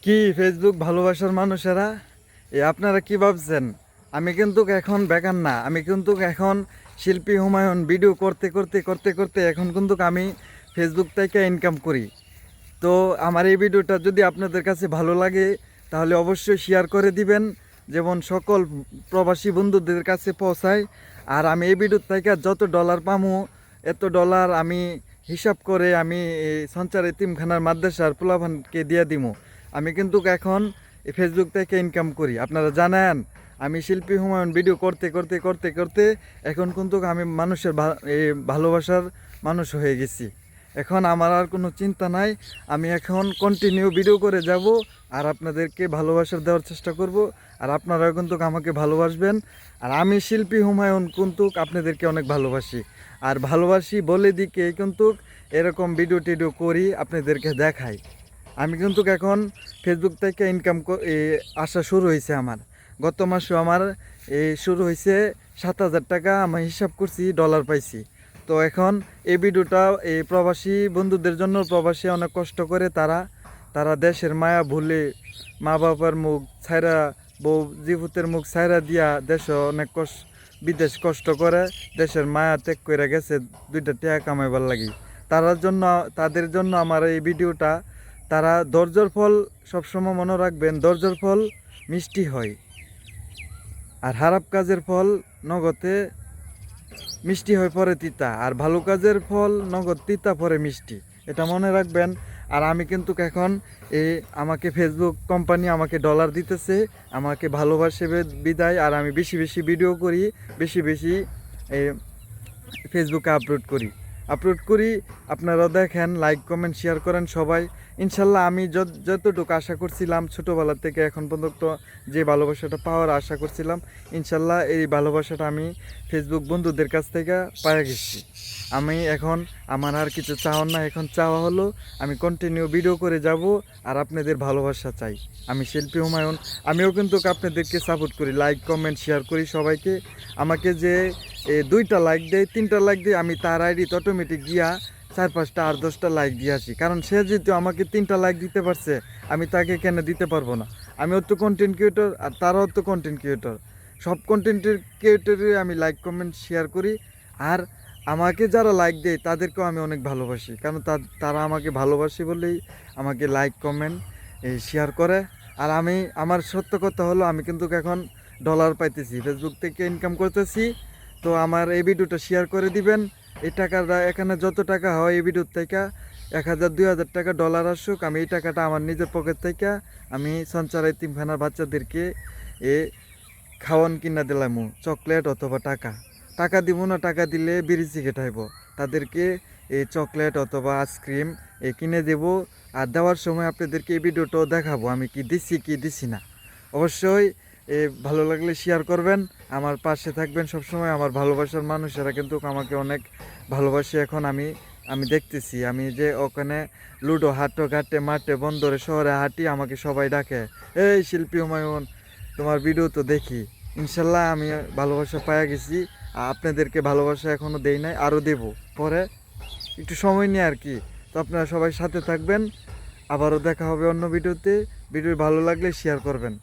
কি ফেসবুক ভালোবাসার মানুষেরা আপনারা কি ভাবছেন? আমি কিন্তু এখন বেকার না, আমি কিন্তু এখন শিল্পী হুমায়ুন ভিডিও করতে করতে করতে করতে এখন কিন্তু আমি ফেসবুক থেকে ইনকাম করি। তো আমার এই ভিডিওটা যদি আপনাদের কাছে ভালো লাগে তাহলে অবশ্যই শেয়ার করে দিবেন, যেমন সকল প্রবাসী বন্ধুদের কাছে পৌঁছায়। আর আমি এই ভিডিও থেকে যত ডলার পামো এত ডলার আমি হিসাব করে আমি এই সঞ্চার এতিমখানার মাদ্রাসার পোলাপানকে দিয়ে দিমু। আমি কিন্তু এখন ফেসবুক থেকে ইনকাম করি, আপনারা জানেন। আমি শিল্পী হুমায়ুন ভিডিও করতে করতে করতে করতে এখন কিন্তু আমি মানুষের ভালোবাসার মানুষ হয়ে গেছি। এখন আমার আর কোনো চিন্তা নাই, আমি এখন কন্টিনিউ ভিডিও করে যাব আর আপনাদেরকে ভালোবাসা দেওয়ার চেষ্টা করব। আর আপনারাও কিন্তু আমাকে ভালোবাসবেন। আর আমি শিল্পী হুমায়ুন কিন্তু আপনাদেরকে অনেক ভালোবাসি, আর ভালোবাসি বলে দিকে কিন্তু এরকম ভিডিও টিডিও করি, আপনাদেরকে দেখাই। আমি কিন্তু এখন ফেসবুক থেকে ইনকাম আসা শুরু হয়েছে আমার। গত মাসে আমার শুরু হয়েছে 7,000 টাকা আমি হিসাব করছি, ডলার পাইছি। তো এখন এই ভিডিওটা এই প্রবাসী বন্ধুদের জন্য, প্রবাসী অনেক কষ্ট করে তারা তারা দেশের মায়া ভুলে মা বাবার মুখ ছাইরা, বউ জিভুতের মুখ ছাইরা দিয়া দেশে অনেক বিদেশ কষ্ট করে দেশের মায়া ত্যাগ করে গেছে দুইটা টাকা কামাইবার লাগি। তাদের জন্য আমার এই ভিডিওটা। তারা ধৈর্যের ফল সবসময় মনে রাখবেন, ধৈর্যের ফল মিষ্টি হয়, আর খারাপ কাজের ফল নগদে মিষ্টি হয় পরে তিতা, আর ভালো কাজের ফল নগদ তিতা পরে মিষ্টি, এটা মনে রাখবেন। আর আমি কিন্তু এখন আমাকে ফেসবুক কোম্পানি আমাকে ডলার দিতেছে, আমাকে ভালোবাসে বিদায়। আর আমি বেশি বেশি ভিডিও করি, বেশি বেশি ফেসবুকে আপলোড করি। আপনারা দেখেন, লাইক কমেন্ট শেয়ার করেন সবাই। ইনশাল্লাহ আমি যতটুকু আশা করছিলাম ছোটোবেলা থেকে এখন পর্যন্ত, যে ভালোবাসাটা পাওয়ার আশা করছিলাম, ইনশাল্লাহ এই ভালোবাসাটা আমি ফেসবুক বন্ধুদের কাছ থেকে পেয়ে গেছি। আমি এখন আমার আর কিছু চাওয়ার না, এখন চাওয়া হলো আমি কন্টিনিউ ভিডিও করে যাব আর আপনাদের ভালোবাসা চাই। আমি শিল্পী হুমায়ুন, আমিও কিন্তু আপনাদেরকে সাপোর্ট করি, লাইক কমেন্ট শেয়ার করি সবাইকে। আমাকে যে 2টা লাইক দেয়, 3টা লাইক দেয়, আমি তার আইডি অটোমেটিক গিয়া 4-5টা আর 10টা লাইক দিয়ে আসি। কারণ সে যেহেতু আমাকে 3টা লাইক দিতে পারছে, আমি তাকে কেন দিতে পারবো না? আমিও তো কন্টেন্ট ক্রিয়েটর আর তারাও তো কন্টেন্ট ক্রিয়েটর। সব কন্টেন্ট ক্রিয়েটরে আমি লাইক কমেন্ট শেয়ার করি। আর আমাকে যারা লাইক দেয় তাদেরকেও আমি অনেক ভালোবাসি, কারণ তারা আমাকে ভালোবাসে বলেই আমাকে লাইক কমেন্ট শেয়ার করে। আর আমার সত্য কথা হলো, আমি কিন্তু এখন ডলার পাইতেছি, ফেসবুক থেকে ইনকাম করতেছি। তো আমার এই ভিডিওটা শেয়ার করে দিবেন। এই টাকাটা এখানে যত টাকা হয় এই ভিডিওর থেকে 1,000-2,000 টাকা ডলার আসুক, আমি এই টাকাটা আমার নিজের পকেট থেকে আমি সঞ্চার এতিমখানার বাচ্চাদেরকে খাওয়ান কিনা দিলাম, চকলেট অথবা টাকা দিব না। টাকা দিলে বিড়ি সিগারেট হইব, তাদেরকে এই চকলেট অথবা আইসক্রিম কিনে দেব। আর দেওয়ার সময় আপনাদেরকে এই ভিডিওটাও দেখাবো আমি কি দিচ্ছি কি দিচ্ছি না। অবশ্যই ভালো লাগলে শেয়ার করবেন, আমার পাশে থাকবেন সবসময়। আমার ভালোবাসার মানুষেরা কিন্তু আমাকে অনেক ভালোবাসে। এখন আমি দেখতেছি, আমি যে ওখানে লুডো ঘাটে মাঠে বন্দরে শহরে হাঁটি, আমাকে সবাই ডাকে, এই শিল্পী হুমায়ুন, তোমার ভিডিও তো দেখি। ইনশাল্লাহ আমি ভালোবাসা পাইয়া গেছি, আপনাদেরকে ভালোবাসা এখনও দেই নাই, আরও দেব পরে, একটু সময় নিয়ে আর কি। তো আপনারা সবাই সাথে থাকবেন, আবারও দেখা হবে অন্য ভিডিওতে। ভিডিও ভালো লাগলে শেয়ার করবেন।